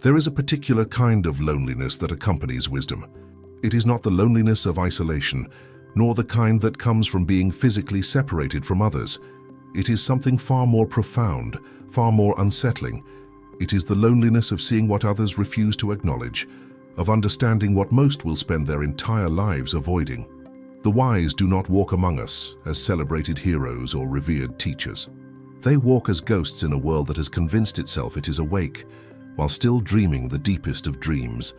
There is a particular kind of loneliness that accompanies wisdom. It is not the loneliness of isolation, nor the kind that comes from being physically separated from others. It is something far more profound, far more unsettling. It is the loneliness of seeing what others refuse to acknowledge, of understanding what most will spend their entire lives avoiding. The wise do not walk among us as celebrated heroes or revered teachers. They walk as ghosts in a world that has convinced itself it is awake, while still dreaming the deepest of dreams.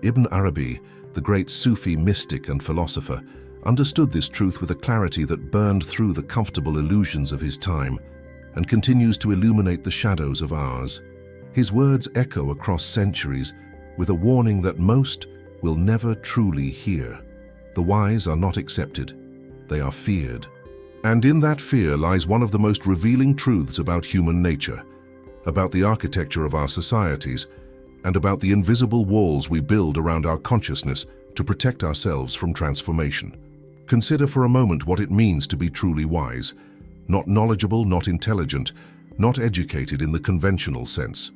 Ibn Arabi, the great Sufi mystic and philosopher, understood this truth with a clarity that burned through the comfortable illusions of his time and continues to illuminate the shadows of ours. His words echo across centuries with a warning that most will never truly hear. The wise are not accepted, they are feared. And in that fear lies one of the most revealing truths about human nature, about the architecture of our societies, and about the invisible walls we build around our consciousness to protect ourselves from transformation. Consider for a moment what it means to be truly wise, not knowledgeable, not intelligent, not educated in the conventional sense.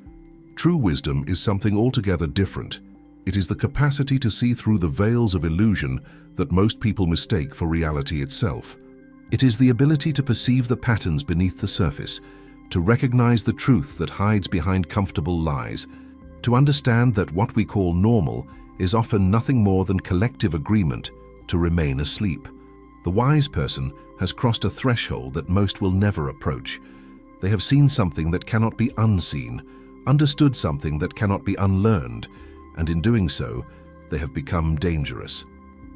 True wisdom is something altogether different. It is the capacity to see through the veils of illusion that most people mistake for reality itself. It is the ability to perceive the patterns beneath the surface, to recognize the truth that hides behind comfortable lies, to understand that what we call normal is often nothing more than collective agreement to remain asleep. The wise person has crossed a threshold that most will never approach. They have seen something that cannot be unseen, understood something that cannot be unlearned, and in doing so, they have become dangerous.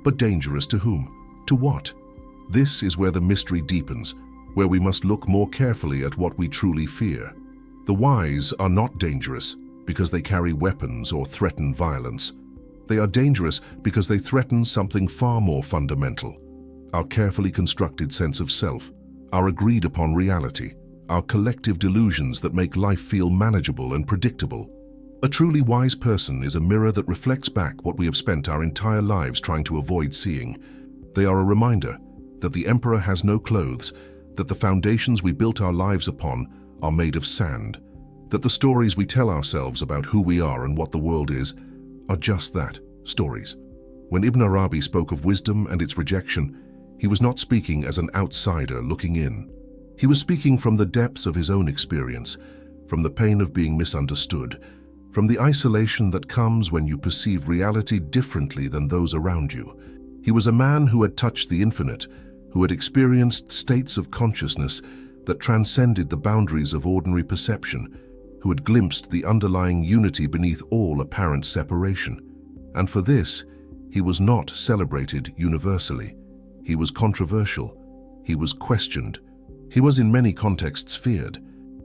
But dangerous to whom? To what? This is where the mystery deepens, where we must look more carefully at what we truly fear. The wise are not dangerous because they carry weapons or threaten violence. They are dangerous because they threaten something far more fundamental: our carefully constructed sense of self, our agreed-upon reality, our collective delusions that make life feel manageable and predictable. A truly wise person is a mirror that reflects back what we have spent our entire lives trying to avoid seeing. They are a reminder that the emperor has no clothes, that the foundations we built our lives upon are made of sand, that the stories we tell ourselves about who we are and what the world is are just that, stories. When Ibn Arabi spoke of wisdom and its rejection, he was not speaking as an outsider looking in. He was speaking from the depths of his own experience, from the pain of being misunderstood, from the isolation that comes when you perceive reality differently than those around you. He was a man who had touched the infinite, who had experienced states of consciousness that transcended the boundaries of ordinary perception, who had glimpsed the underlying unity beneath all apparent separation. And for this, he was not celebrated universally. He was controversial. He was questioned. He was in many contexts feared.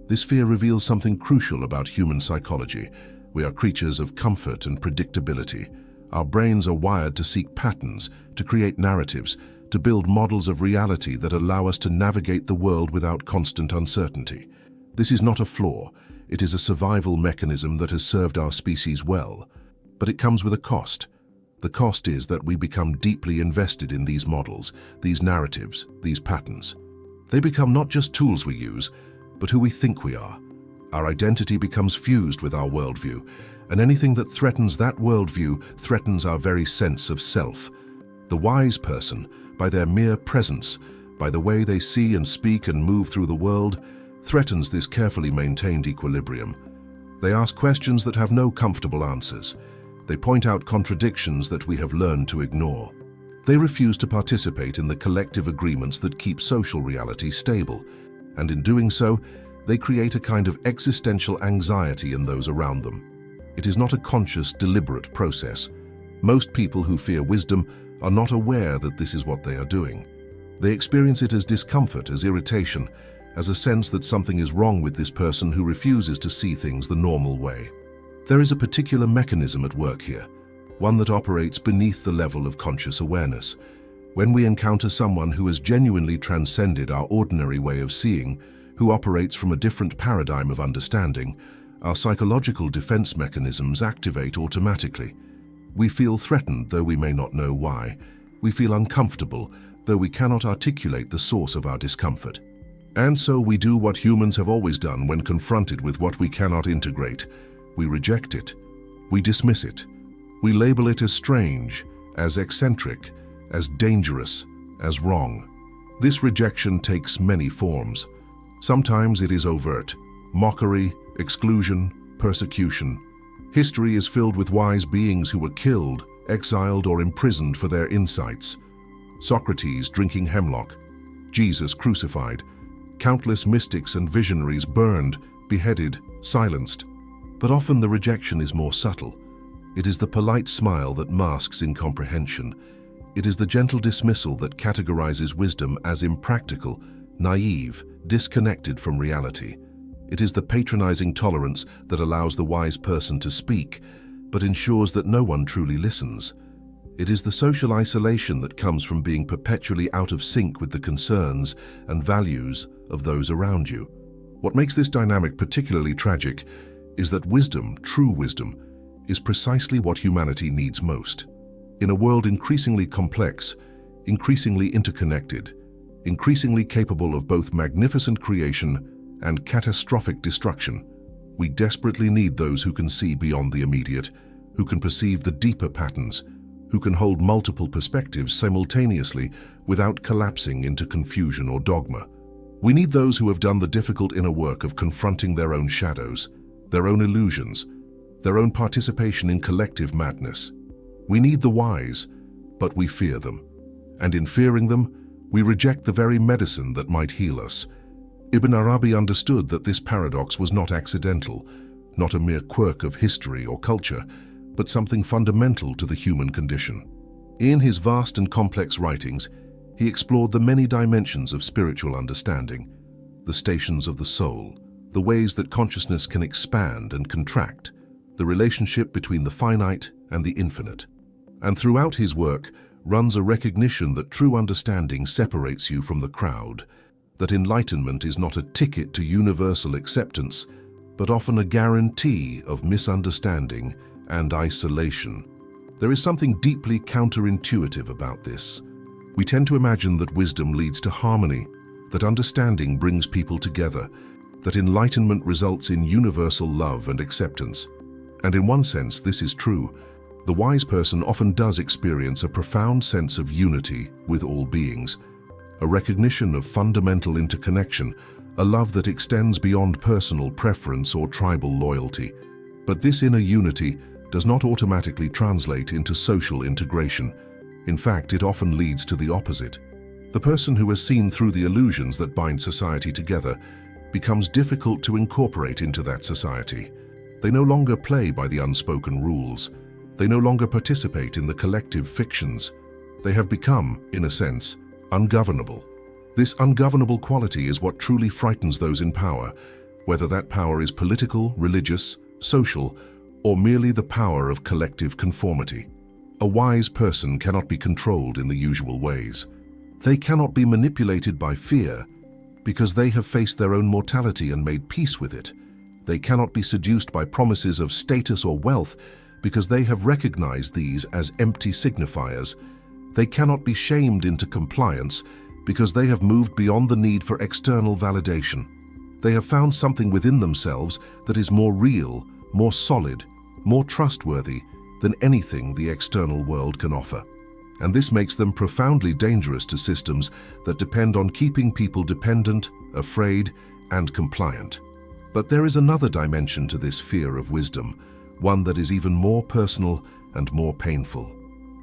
This fear reveals something crucial about human psychology. We are creatures of comfort and predictability. Our brains are wired to seek patterns, to create narratives, to build models of reality that allow us to navigate the world without constant uncertainty. This is not a flaw. It is a survival mechanism that has served our species well. But it comes with a cost. The cost is that we become deeply invested in these models, these narratives, these patterns. They become not just tools we use, but who we think we are. Our identity becomes fused with our worldview, and anything that threatens that worldview threatens our very sense of self. The wise person, by their mere presence, by the way they see and speak and move through the world, threatens this carefully maintained equilibrium. They ask questions that have no comfortable answers. They point out contradictions that we have learned to ignore. They refuse to participate in the collective agreements that keep social reality stable, and in doing so, they create a kind of existential anxiety in those around them. It is not a conscious, deliberate process. Most people who fear wisdom are not aware that this is what they are doing. They experience it as discomfort, as irritation, as a sense that something is wrong with this person who refuses to see things the normal way. There is a particular mechanism at work here, one that operates beneath the level of conscious awareness. When we encounter someone who has genuinely transcended our ordinary way of seeing, who operates from a different paradigm of understanding, our psychological defense mechanisms activate automatically. We feel threatened, though we may not know why. We feel uncomfortable, though we cannot articulate the source of our discomfort. And so we do what humans have always done when confronted with what we cannot integrate. We reject it. We dismiss it. We label it as strange, as eccentric, as dangerous, as wrong. This rejection takes many forms. Sometimes it is overt: mockery, exclusion, persecution. History is filled with wise beings who were killed, exiled, or imprisoned for their insights. Socrates drinking hemlock, Jesus crucified, countless mystics and visionaries burned, beheaded, silenced. But often the rejection is more subtle. It is the polite smile that masks incomprehension. It is the gentle dismissal that categorizes wisdom as impractical, naive, disconnected from reality. It is the patronizing tolerance that allows the wise person to speak, but ensures that no one truly listens. It is the social isolation that comes from being perpetually out of sync with the concerns and values of those around you. What makes this dynamic particularly tragic is that wisdom, true wisdom, is precisely what humanity needs most. In a world increasingly complex, increasingly interconnected, increasingly capable of both magnificent creation and catastrophic destruction, we desperately need those who can see beyond the immediate, who can perceive the deeper patterns, who can hold multiple perspectives simultaneously without collapsing into confusion or dogma. We need those who have done the difficult inner work of confronting their own shadows, their own illusions, their own participation in collective madness. We need the wise, but we fear them. And in fearing them, we reject the very medicine that might heal us. Ibn Arabi understood that this paradox was not accidental, not a mere quirk of history or culture, but something fundamental to the human condition. In his vast and complex writings, he explored the many dimensions of spiritual understanding, the stations of the soul, the ways that consciousness can expand and contract, the relationship between the finite and the infinite. And throughout his work runs a recognition that true understanding separates you from the crowd, that enlightenment is not a ticket to universal acceptance, but often a guarantee of misunderstanding and isolation. There is something deeply counterintuitive about this. We tend to imagine that wisdom leads to harmony, that understanding brings people together, that enlightenment results in universal love and acceptance. And in one sense, this is true. The wise person often does experience a profound sense of unity with all beings, a recognition of fundamental interconnection, a love that extends beyond personal preference or tribal loyalty. But this inner unity does not automatically translate into social integration. In fact, it often leads to the opposite. The person who has seen through the illusions that bind society together becomes difficult to incorporate into that society. They no longer play by the unspoken rules. They no longer participate in the collective fictions. They have become, in a sense, ungovernable. This ungovernable quality is what truly frightens those in power, whether that power is political, religious, social, or merely the power of collective conformity. A wise person cannot be controlled in the usual ways. They cannot be manipulated by fear because they have faced their own mortality and made peace with it. They cannot be seduced by promises of status or wealth because they have recognized these as empty signifiers. They cannot be shamed into compliance because they have moved beyond the need for external validation. They have found something within themselves that is more real, more solid, more trustworthy than anything the external world can offer. And this makes them profoundly dangerous to systems that depend on keeping people dependent, afraid, and compliant. But there is another dimension to this fear of wisdom, one that is even more personal and more painful.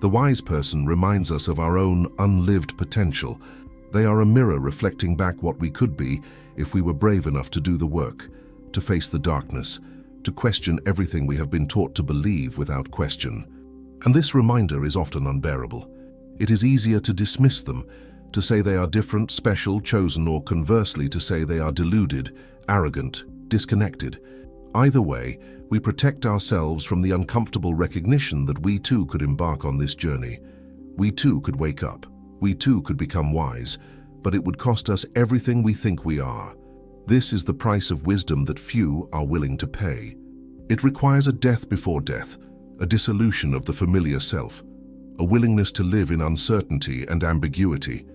The wise person reminds us of our own unlived potential. They are a mirror reflecting back what we could be if we were brave enough to do the work, to face the darkness, to question everything we have been taught to believe without question. And this reminder is often unbearable. It is easier to dismiss them, to say they are different, special, chosen, or conversely to say they are deluded, arrogant, disconnected. Either way, we protect ourselves from the uncomfortable recognition that we too could embark on this journey. We too could wake up. We too could become wise, but it would cost us everything we think we are. This is the price of wisdom that few are willing to pay. It requires a death before death, a dissolution of the familiar self, a willingness to live in uncertainty and ambiguity.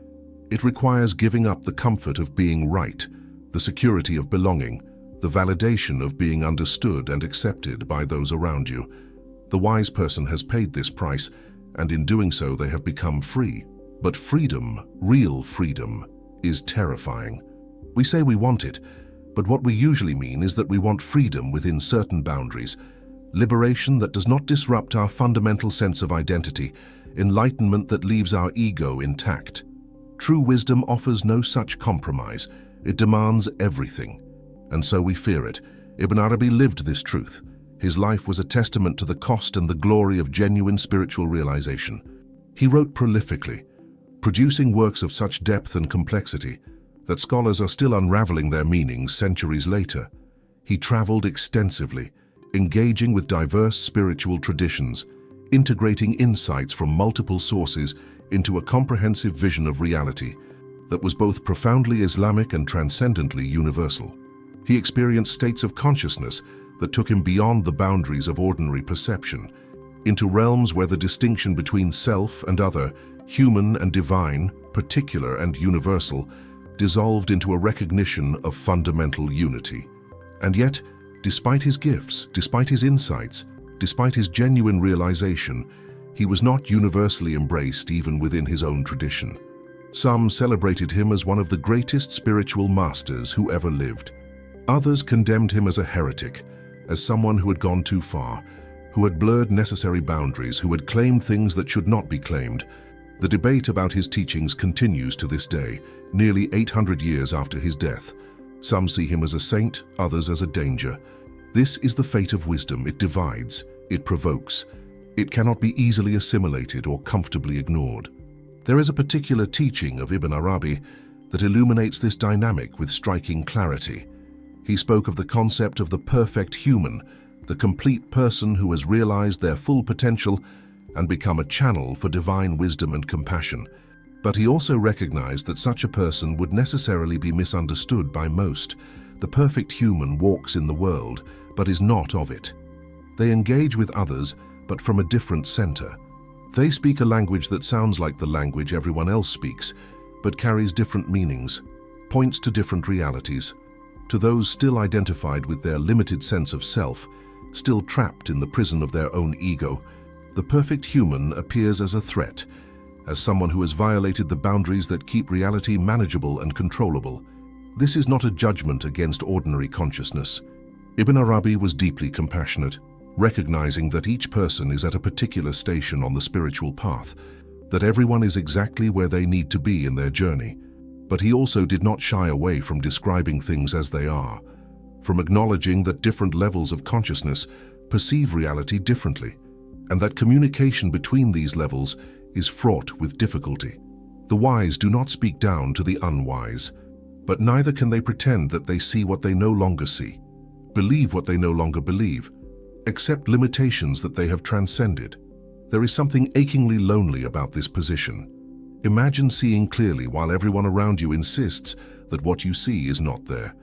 It requires giving up the comfort of being right, the security of belonging, the validation of being understood and accepted by those around you. The wise person has paid this price, and in doing so they have become free. But freedom, real freedom, is terrifying. We say we want it, but what we usually mean is that we want freedom within certain boundaries, liberation that does not disrupt our fundamental sense of identity, enlightenment that leaves our ego intact. True wisdom offers no such compromise. It demands everything. And so we fear it. Ibn Arabi lived this truth. His life was a testament to the cost and the glory of genuine spiritual realization. He wrote prolifically, producing works of such depth and complexity that scholars are still unraveling their meanings centuries later. He traveled extensively, engaging with diverse spiritual traditions, integrating insights from multiple sources into a comprehensive vision of reality that was both profoundly Islamic and transcendently universal. He experienced states of consciousness that took him beyond the boundaries of ordinary perception, into realms where the distinction between self and other, human and divine, particular and universal, dissolved into a recognition of fundamental unity. And yet, despite his gifts, despite his insights, despite his genuine realization, he was not universally embraced even within his own tradition. Some celebrated him as one of the greatest spiritual masters who ever lived. Others condemned him as a heretic, as someone who had gone too far, who had blurred necessary boundaries, who had claimed things that should not be claimed. The debate about his teachings continues to this day, nearly 800 years after his death. Some see him as a saint, others as a danger. This is the fate of wisdom. It divides, it provokes. It cannot be easily assimilated or comfortably ignored. There is a particular teaching of Ibn Arabi that illuminates this dynamic with striking clarity. He spoke of the concept of the perfect human, the complete person who has realized their full potential and become a channel for divine wisdom and compassion. But he also recognized that such a person would necessarily be misunderstood by most. The perfect human walks in the world, but is not of it. They engage with others, but from a different center. They speak a language that sounds like the language everyone else speaks, but carries different meanings, points to different realities. To those still identified with their limited sense of self, still trapped in the prison of their own ego, the perfect human appears as a threat, as someone who has violated the boundaries that keep reality manageable and controllable. This is not a judgment against ordinary consciousness. Ibn Arabi was deeply compassionate, recognizing that each person is at a particular station on the spiritual path, that everyone is exactly where they need to be in their journey. But he also did not shy away from describing things as they are, from acknowledging that different levels of consciousness perceive reality differently, and that communication between these levels is fraught with difficulty. The wise do not speak down to the unwise, but neither can they pretend that they see what they no longer see, believe what they no longer believe, accept limitations that they have transcended. There is something achingly lonely about this position. Imagine seeing clearly while everyone around you insists that what you see is not there.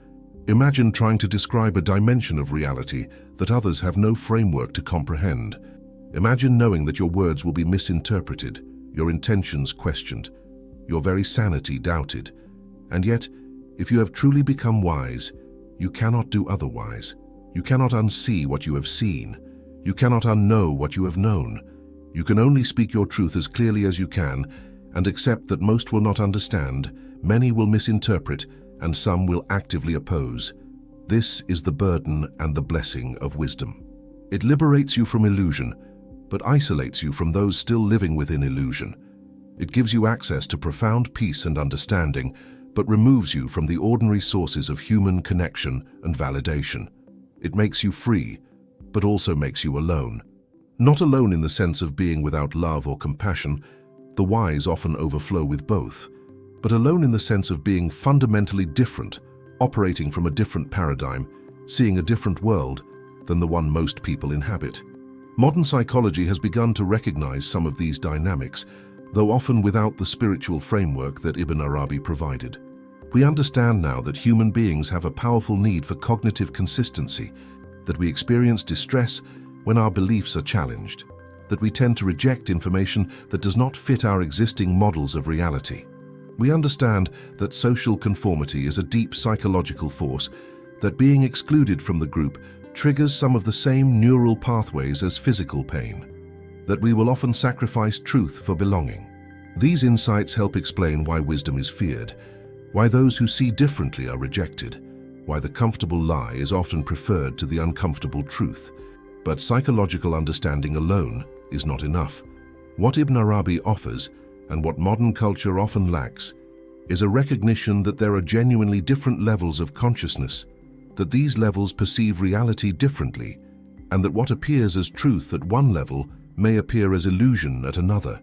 Imagine trying to describe a dimension of reality that others have no framework to comprehend. Imagine knowing that your words will be misinterpreted, your intentions questioned, your very sanity doubted. And yet, if you have truly become wise, you cannot do otherwise. You cannot unsee what you have seen. You cannot unknow what you have known. You can only speak your truth as clearly as you can and accept that most will not understand, many will misinterpret, and some will actively oppose. This is the burden and the blessing of wisdom. It liberates you from illusion, but isolates you from those still living within illusion. It gives you access to profound peace and understanding, but removes you from the ordinary sources of human connection and validation. It makes you free, but also makes you alone. Not alone in the sense of being without love or compassion. The wise often overflow with both, but alone in the sense of being fundamentally different, operating from a different paradigm, seeing a different world than the one most people inhabit. Modern psychology has begun to recognize some of these dynamics, though often without the spiritual framework that Ibn Arabi provided. We understand now that human beings have a powerful need for cognitive consistency, that we experience distress when our beliefs are challenged, that we tend to reject information that does not fit our existing models of reality. We understand that social conformity is a deep psychological force that being excluded from the group triggers some of the same neural pathways as physical pain, that we will often sacrifice truth for belonging. These insights help explain why wisdom is feared, why those who see differently are rejected, why the comfortable lie is often preferred to the uncomfortable truth. But psychological understanding alone is not enough. What Ibn Arabi offers, and what modern culture often lacks, is a recognition that there are genuinely different levels of consciousness, that these levels perceive reality differently, and that what appears as truth at one level may appear as illusion at another.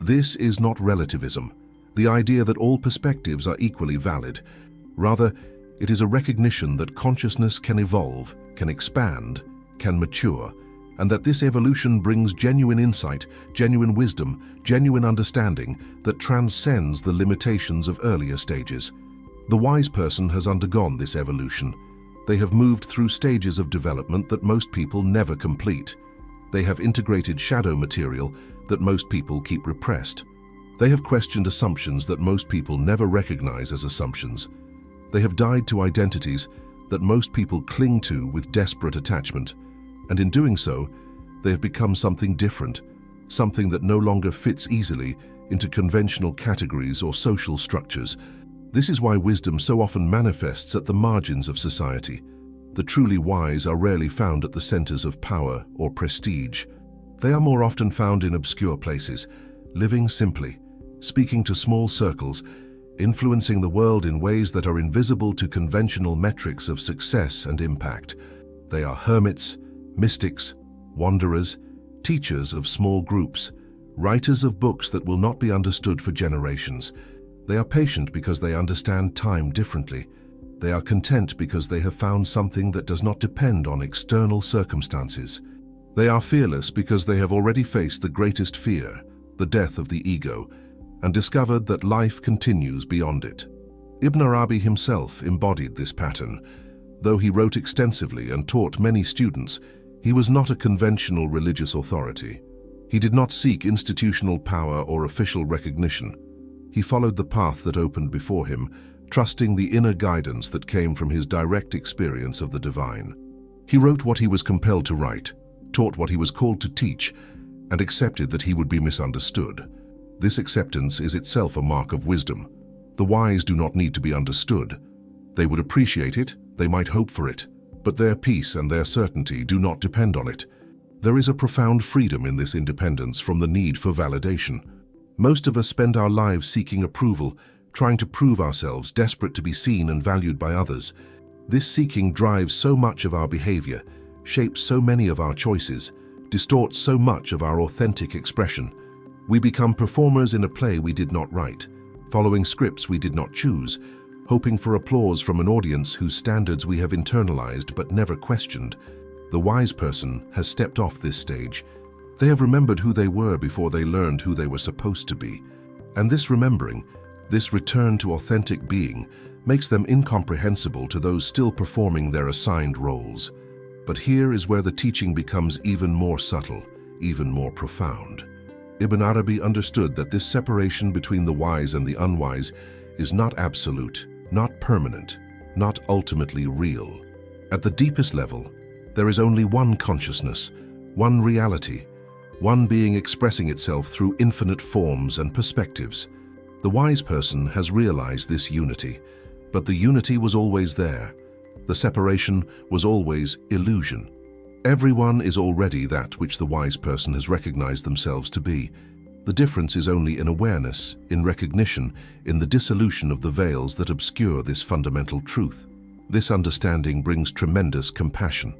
This is not relativism, the idea that all perspectives are equally valid. Rather, it is a recognition that consciousness can evolve, can expand, can mature, and that this evolution brings genuine insight, genuine wisdom, genuine understanding that transcends the limitations of earlier stages. The wise person has undergone this evolution. They have moved through stages of development that most people never complete. They have integrated shadow material that most people keep repressed. They have questioned assumptions that most people never recognize as assumptions. They have died to identities that most people cling to with desperate attachment. And in doing so, they have become something different, something that no longer fits easily into conventional categories or social structures. This is why wisdom so often manifests at the margins of society. The truly wise are rarely found at the centers of power or prestige. They are more often found in obscure places, living simply, speaking to small circles, influencing the world in ways that are invisible to conventional metrics of success and impact. They are hermits, mystics, wanderers, teachers of small groups, writers of books that will not be understood for generations. They are patient because they understand time differently. They are content because they have found something that does not depend on external circumstances. They are fearless because they have already faced the greatest fear, the death of the ego, and discovered that life continues beyond it. Ibn Arabi himself embodied this pattern. Though he wrote extensively and taught many students, he was not a conventional religious authority. He did not seek institutional power or official recognition. He followed the path that opened before him, trusting the inner guidance that came from his direct experience of the divine. He wrote what he was compelled to write, taught what he was called to teach, and accepted that he would be misunderstood. This acceptance is itself a mark of wisdom. The wise do not need to be understood. They would appreciate it, they might hope for it, but their peace and their certainty do not depend on it. There is a profound freedom in this independence from the need for validation. Most of us spend our lives seeking approval, trying to prove ourselves, desperate to be seen and valued by others. This seeking drives so much of our behavior, shapes so many of our choices, distorts so much of our authentic expression. We become performers in a play we did not write, following scripts we did not choose, hoping for applause from an audience whose standards we have internalized but never questioned. The wise person has stepped off this stage. They have remembered who they were before they learned who they were supposed to be. And this remembering, this return to authentic being, makes them incomprehensible to those still performing their assigned roles. But here is where the teaching becomes even more subtle, even more profound. Ibn Arabi understood that this separation between the wise and the unwise is not absolute, not permanent, not ultimately real. At the deepest level, there is only one consciousness, one reality, one being expressing itself through infinite forms and perspectives. The wise person has realized this unity, but the unity was always there. The separation was always illusion. Everyone is already that which the wise person has recognized themselves to be. The difference is only in awareness, in recognition, in the dissolution of the veils that obscure this fundamental truth. This understanding brings tremendous compassion.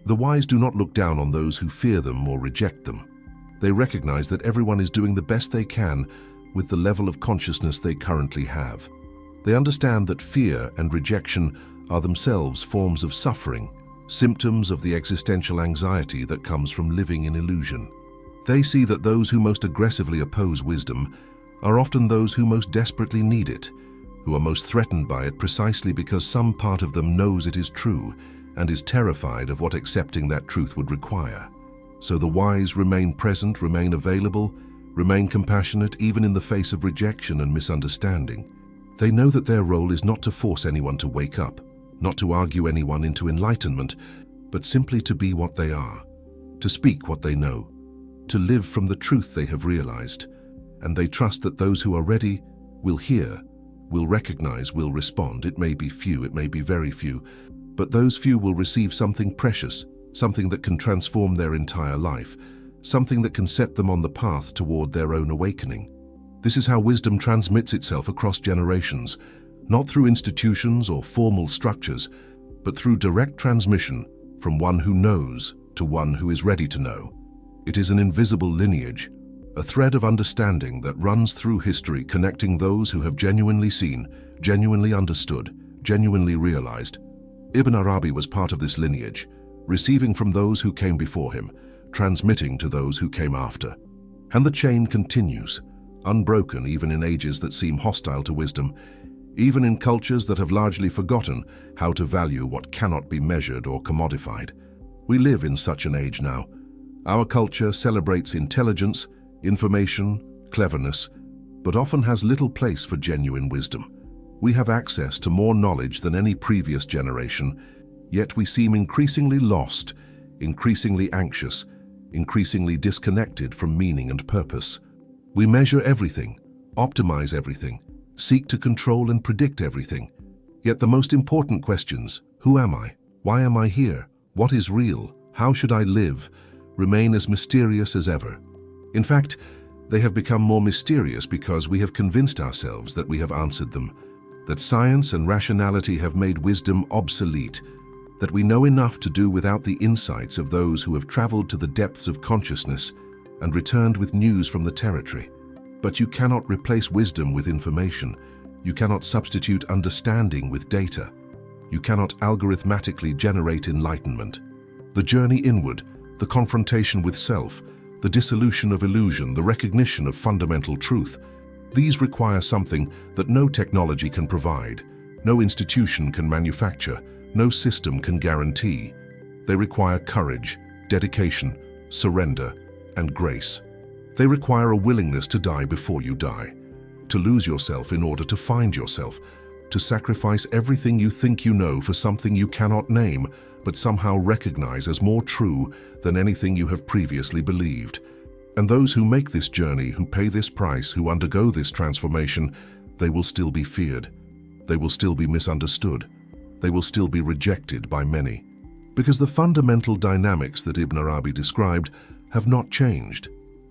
The wise do not look down on those who fear them or reject them. They recognize that everyone is doing the best they can with the level of consciousness they currently have. They understand that fear and rejection are themselves forms of suffering, symptoms of the existential anxiety that comes from living in illusion. They see that those who most aggressively oppose wisdom are often those who most desperately need it, who are most threatened by it precisely because some part of them knows it is true and is terrified of what accepting that truth would require. So the wise remain present, remain available, remain compassionate even in the face of rejection and misunderstanding. They know that their role is not to force anyone to wake up, not to argue anyone into enlightenment, but simply to be what they are, to speak what they know, to live from the truth they have realized. And they trust that those who are ready will hear, will recognize, will respond. It may be few, it may be very few, but those few will receive something precious, something that can transform their entire life, something that can set them on the path toward their own awakening. This is how wisdom transmits itself across generations, not through institutions or formal structures, but through direct transmission from one who knows to one who is ready to know. It is an invisible lineage, a thread of understanding that runs through history, connecting those who have genuinely seen, genuinely understood, genuinely realized. Ibn Arabi was part of this lineage, receiving from those who came before him, transmitting to those who came after. And the chain continues, unbroken even in ages that seem hostile to wisdom, even in cultures that have largely forgotten how to value what cannot be measured or commodified. We live in such an age now. Our culture celebrates intelligence, information, cleverness, but often has little place for genuine wisdom. We have access to more knowledge than any previous generation, yet we seem increasingly lost, increasingly anxious, increasingly disconnected from meaning and purpose. We measure everything, optimize everything, seek to control and predict everything. Yet the most important questions, who am I? Why am I here? What is real? How should I live? Remain as mysterious as ever. In fact, they have become more mysterious because we have convinced ourselves that we have answered them, that science and rationality have made wisdom obsolete, that we know enough to do without the insights of those who have traveled to the depths of consciousness and returned with news from the territory. But you cannot replace wisdom with information. You cannot substitute understanding with data. You cannot algorithmically generate enlightenment. The journey inward, the confrontation with self, the dissolution of illusion, the recognition of fundamental truth, these require something that no technology can provide, no institution can manufacture, no system can guarantee. They require courage, dedication, surrender, and grace. They require a willingness to die before you die, to lose yourself in order to find yourself, to sacrifice everything you think you know for something you cannot name, but somehow recognize as more true than anything you have previously believed. And those who make this journey, who pay this price, who undergo this transformation, they will still be feared. They will still be misunderstood. They will still be rejected by many. Because the fundamental dynamics that Ibn Arabi described have not changed.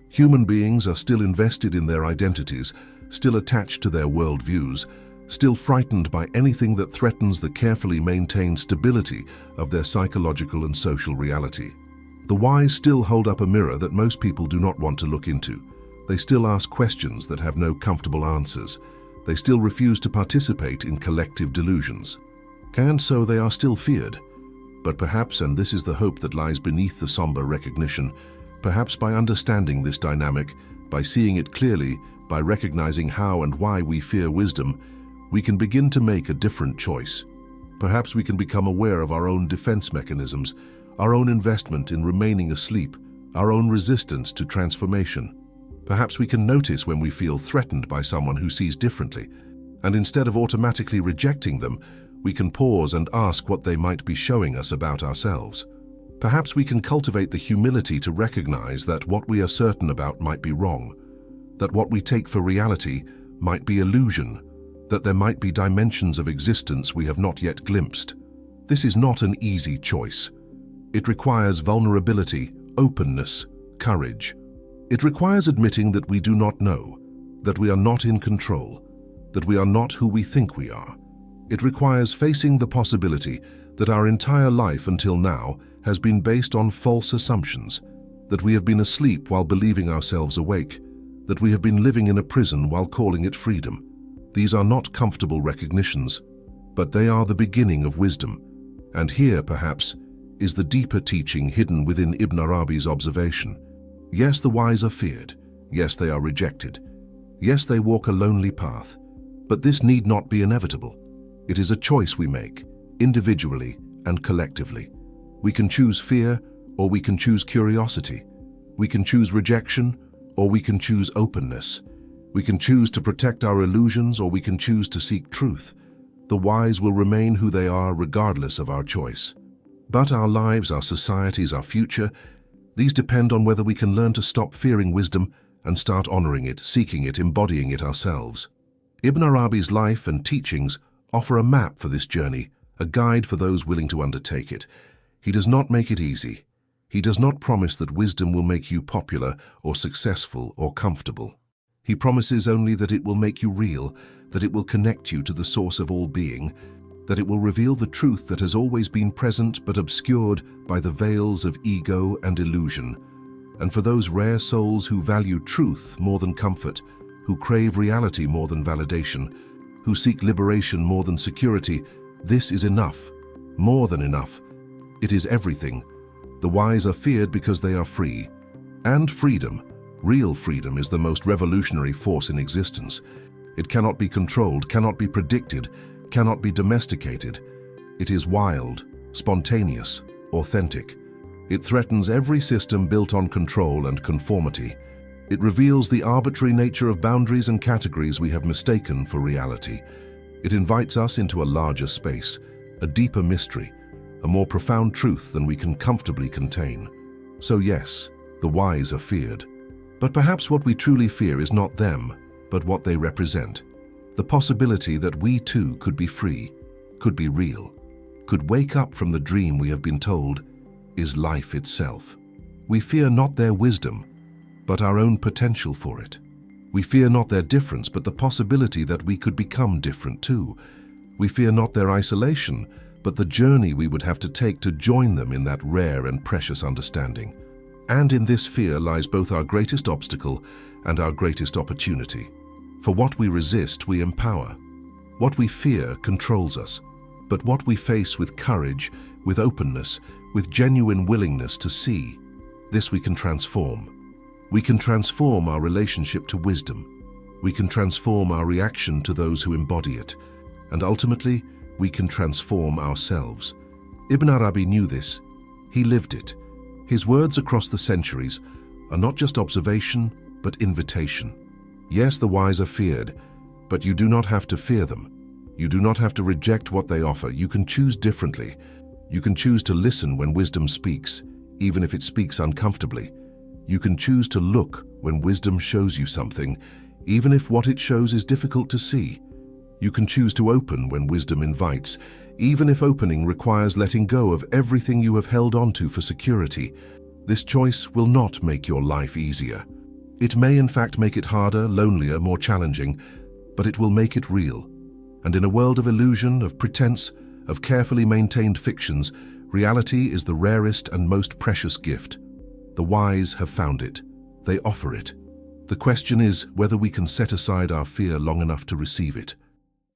Human beings are still invested in their identities, still attached to their worldviews, still frightened by anything that threatens the carefully maintained stability of their psychological and social reality. The wise still hold up a mirror that most people do not want to look into. They still ask questions that have no comfortable answers. They still refuse to participate in collective delusions. And so they are still feared. But perhaps, and this is the hope that lies beneath the somber recognition, perhaps by understanding this dynamic, by seeing it clearly, by recognizing how and why we fear wisdom, we can begin to make a different choice. Perhaps we can become aware of our own defense mechanisms, our own investment in remaining asleep, our own resistance to transformation. Perhaps we can notice when we feel threatened by someone who sees differently, and instead of automatically rejecting them, we can pause and ask what they might be showing us about ourselves. Perhaps we can cultivate the humility to recognize that what we are certain about might be wrong, that what we take for reality might be illusion, that there might be dimensions of existence we have not yet glimpsed. This is not an easy choice. It requires vulnerability, openness, courage. It requires admitting that we do not know, that we are not in control, that we are not who we think we are. It requires facing the possibility that our entire life until now has been based on false assumptions, that we have been asleep while believing ourselves awake, that we have been living in a prison while calling it freedom. These are not comfortable recognitions, but they are the beginning of wisdom. And here, perhaps, is the deeper teaching hidden within Ibn Arabi's observation. Yes, the wise are feared. Yes, they are rejected. Yes, they walk a lonely path. But this need not be inevitable. It is a choice we make, individually and collectively. We can choose fear, or we can choose curiosity. We can choose rejection, or we can choose openness. We can choose to protect our illusions, or we can choose to seek truth. The wise will remain who they are regardless of our choice. But our lives, our societies, our future, these depend on whether we can learn to stop fearing wisdom and start honoring it, seeking it, embodying it ourselves. Ibn Arabi's life and teachings offer a map for this journey, a guide for those willing to undertake it. He does not make it easy. He does not promise that wisdom will make you popular or successful or comfortable. He promises only that it will make you real, that it will connect you to the source of all being, that it will reveal the truth that has always been present but obscured by the veils of ego and illusion. And for those rare souls who value truth more than comfort, who crave reality more than validation, who seek liberation more than security, this is enough, more than enough. It is everything. The wise are feared because they are free. And freedom, real freedom, is the most revolutionary force in existence. It cannot be controlled, cannot be predicted, cannot be domesticated. It is wild, spontaneous, authentic. It threatens every system built on control and conformity. It reveals the arbitrary nature of boundaries and categories we have mistaken for reality. It invites us into a larger space, a deeper mystery, a more profound truth than we can comfortably contain. So yes, the wise are feared. But perhaps what we truly fear is not them, but what they represent. The possibility that we too could be free, could be real, could wake up from the dream we have been told is life itself. We fear not their wisdom, but our own potential for it. We fear not their difference, but the possibility that we could become different too. We fear not their isolation, but the journey we would have to take to join them in that rare and precious understanding. And in this fear lies both our greatest obstacle and our greatest opportunity. For what we resist, we empower. What we fear controls us. But what we face with courage, with openness, with genuine willingness to see, this we can transform. We can transform our relationship to wisdom. We can transform our reaction to those who embody it. And ultimately, we can transform ourselves. Ibn Arabi knew this. He lived it. His words across the centuries are not just observation, but invitation. Yes, the wise are feared, but you do not have to fear them. You do not have to reject what they offer. You can choose differently. You can choose to listen when wisdom speaks, even if it speaks uncomfortably. You can choose to look when wisdom shows you something, even if what it shows is difficult to see. You can choose to open when wisdom invites, even if opening requires letting go of everything you have held onto for security. This choice will not make your life easier. It may in fact make it harder, lonelier, more challenging, but it will make it real. And in a world of illusion, of pretense, of carefully maintained fictions, reality is the rarest and most precious gift. The wise have found it. They offer it. The question is whether we can set aside our fear long enough to receive it.